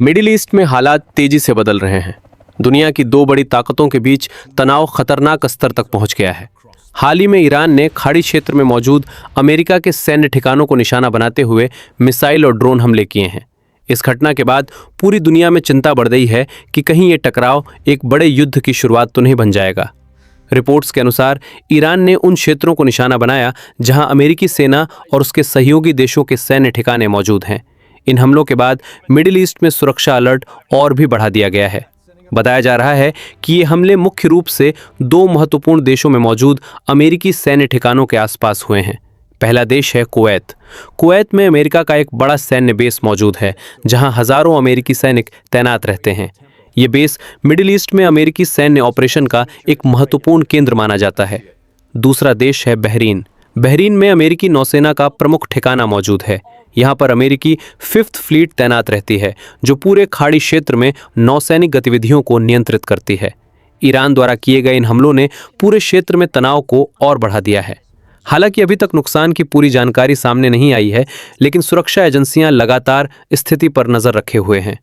Middle east में हालात तेजी से बदल रहे हैं। दुनिया की दो बड़ी ताकतों के बीच तनाव खतरनाक स्तर तक पहुंच गया है। हाल ही में ईरान ने खाड़ी क्षेत्र में मौजूद अमेरिका के सैन्य ठिकानों को निशाना बनाते हुए मिसाइल और ड्रोन हमले किए हैं। इस घटना के बाद पूरी दुनिया में चिंता बढ़ गई है कि कहीं ये टकराव एक बड़े युद्ध की शुरुआत तो नहीं बन जाएगा। रिपोर्ट्स के अनुसार ईरान ने उन क्षेत्रों को निशाना बनाया जहां अमेरिकी सेना और उसके सहयोगी देशों के सैन्य ठिकाने मौजूद हैं। इन हमलों के बाद मिडिल ईस्ट में सुरक्षा अलर्ट और भी बढ़ा दिया गया है। बताया जा रहा है कि ये हमले मुख्य रूप से दो महत्वपूर्ण देशों में मौजूद अमेरिकी सैन्य ठिकानों के आसपास हुए हैं। पहला देश है कुवैत। कुवैत में अमेरिका का एक बड़ा सैन्य बेस मौजूद है, जहां हजारों अमेरिकी सैनिक तैनात रहते हैं। ये बेस मिडिल ईस्ट में अमेरिकी सैन्य ऑपरेशन का एक महत्वपूर्ण केंद्र माना जाता है। दूसरा देश है बहरीन। बहरीन में अमेरिकी नौसेना का प्रमुख ठिकाना मौजूद है। यहाँ पर अमेरिकी 5th फ्लीट तैनात रहती है, जो पूरे खाड़ी क्षेत्र में नौसैनिक गतिविधियों को नियंत्रित करती है। ईरान द्वारा किए गए इन हमलों ने पूरे क्षेत्र में तनाव को और बढ़ा दिया है। हालांकि अभी तक नुकसान की पूरी जानकारी सामने नहीं आई है, लेकिन सुरक्षा एजेंसियां लगातार स्थिति पर नजर रखे हुए हैं।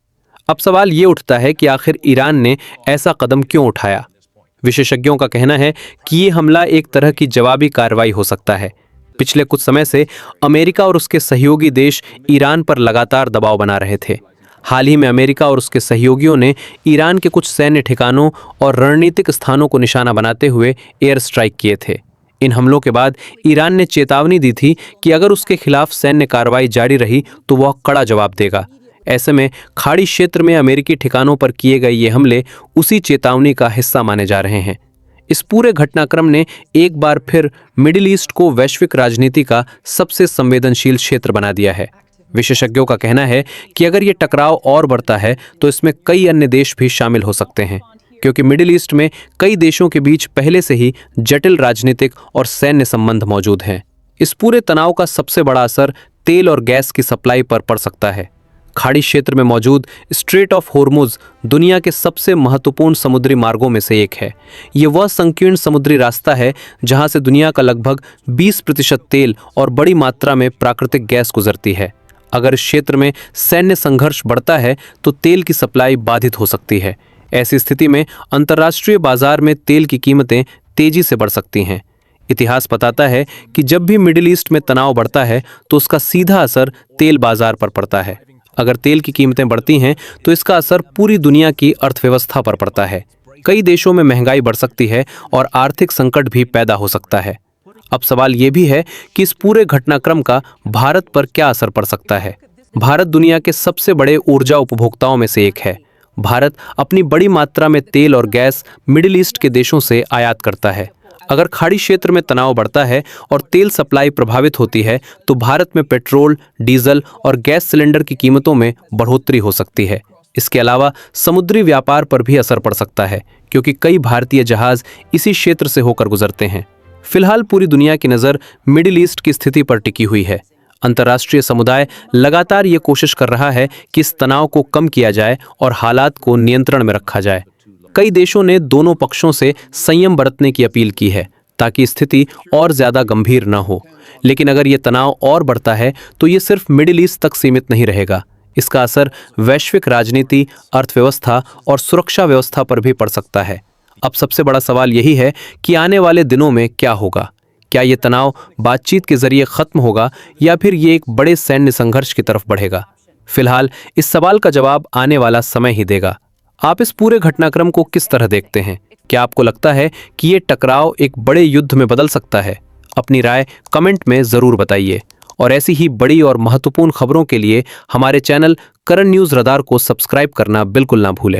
अब सवाल ये उठता है कि आखिर ईरान ने ऐसा कदम क्यों उठाया। विशेषज्ञों का कहना है कि ये हमला एक तरह की जवाबी कार्रवाई हो सकता है। पिछले कुछ समय से अमेरिका और उसके सहयोगी देश ईरान पर लगातार दबाव बना रहे थे। हाल ही में अमेरिका और उसके सहयोगियों ने ईरान के कुछ सैन्य ठिकानों और रणनीतिक स्थानों को निशाना बनाते हुए एयर स्ट्राइक किए थे। इन हमलों के बाद ईरान ने चेतावनी दी थी कि अगर उसके खिलाफ सैन्य कार्रवाई जारी रही तो वह कड़ा जवाब देगा। ऐसे में खाड़ी क्षेत्र में अमेरिकी ठिकानों पर किए गए ये हमले उसी चेतावनी का हिस्सा माने जा रहे हैं। इस पूरे घटनाक्रम ने एक बार फिर मिडिल ईस्ट को वैश्विक राजनीति का सबसे संवेदनशील क्षेत्र बना दिया है। विशेषज्ञों का कहना है कि अगर ये टकराव और बढ़ता है तो इसमें कई अन्य देश भी शामिल हो सकते हैं, क्योंकि मिडिल ईस्ट में कई देशों के बीच पहले से ही जटिल राजनीतिक और सैन्य संबंध मौजूद हैं। इस पूरे तनाव का सबसे बड़ा असर तेल और गैस की सप्लाई पर पड़ सकता है। खाड़ी क्षेत्र में मौजूद स्ट्रेट ऑफ होर्मुज दुनिया के सबसे महत्वपूर्ण समुद्री मार्गों में से एक है। ये वह संकीर्ण समुद्री रास्ता है जहां से दुनिया का लगभग 20% तेल और बड़ी मात्रा में प्राकृतिक गैस गुजरती है। अगर इस क्षेत्र में सैन्य संघर्ष बढ़ता है तो तेल की सप्लाई बाधित हो सकती है। ऐसी स्थिति में अंतर्राष्ट्रीय बाजार में तेल की कीमतें तेजी से बढ़ सकती हैं। इतिहास बताता है कि जब भी मिडिल ईस्ट में तनाव बढ़ता है तो उसका सीधा असर तेल बाजार पर पड़ता है। अगर तेल की कीमतें बढ़ती हैं तो इसका असर पूरी दुनिया की अर्थव्यवस्था पर पड़ता है। कई देशों में महंगाई बढ़ सकती है और आर्थिक संकट भी पैदा हो सकता है। अब सवाल ये भी है कि इस पूरे घटनाक्रम का भारत पर क्या असर पड़ सकता है। भारत दुनिया के सबसे बड़े ऊर्जा उपभोक्ताओं में से एक है। भारत अपनी बड़ी मात्रा में तेल और गैस मिडिल ईस्ट के देशों से आयात करता है। अगर खाड़ी क्षेत्र में तनाव बढ़ता है और तेल सप्लाई प्रभावित होती है तो भारत में पेट्रोल, डीजल और गैस सिलेंडर की कीमतों में बढ़ोतरी हो सकती है। इसके अलावा समुद्री व्यापार पर भी असर पड़ सकता है, क्योंकि कई भारतीय जहाज इसी क्षेत्र से होकर गुजरते हैं। फिलहाल पूरी दुनिया की नज़र मिडिल ईस्ट की स्थिति पर टिकी हुई है। अंतर्राष्ट्रीय समुदाय लगातार ये कोशिश कर रहा है कि इस तनाव को कम किया जाए और हालात को नियंत्रण में रखा जाए। कई देशों ने दोनों पक्षों से संयम बरतने की अपील की है ताकि स्थिति और ज्यादा गंभीर न हो। लेकिन अगर ये तनाव और बढ़ता है तो ये सिर्फ मिडिल ईस्ट तक सीमित नहीं रहेगा। इसका असर वैश्विक राजनीति, अर्थव्यवस्था और सुरक्षा व्यवस्था पर भी पड़ सकता है। अब सबसे बड़ा सवाल यही है कि आने वाले दिनों में क्या होगा। क्या ये तनाव बातचीत के जरिए खत्म होगा या फिर ये एक बड़े सैन्य संघर्ष की तरफ बढ़ेगा। फिलहाल इस सवाल का जवाब आने वाला समय ही देगा। आप इस पूरे घटनाक्रम को किस तरह देखते हैं? क्या आपको लगता है कि ये टकराव एक बड़े युद्ध में बदल सकता है? अपनी राय कमेंट में जरूर बताइए और ऐसी ही बड़ी और महत्वपूर्ण खबरों के लिए हमारे चैनल करंट न्यूज रडार को सब्सक्राइब करना बिल्कुल ना भूलें।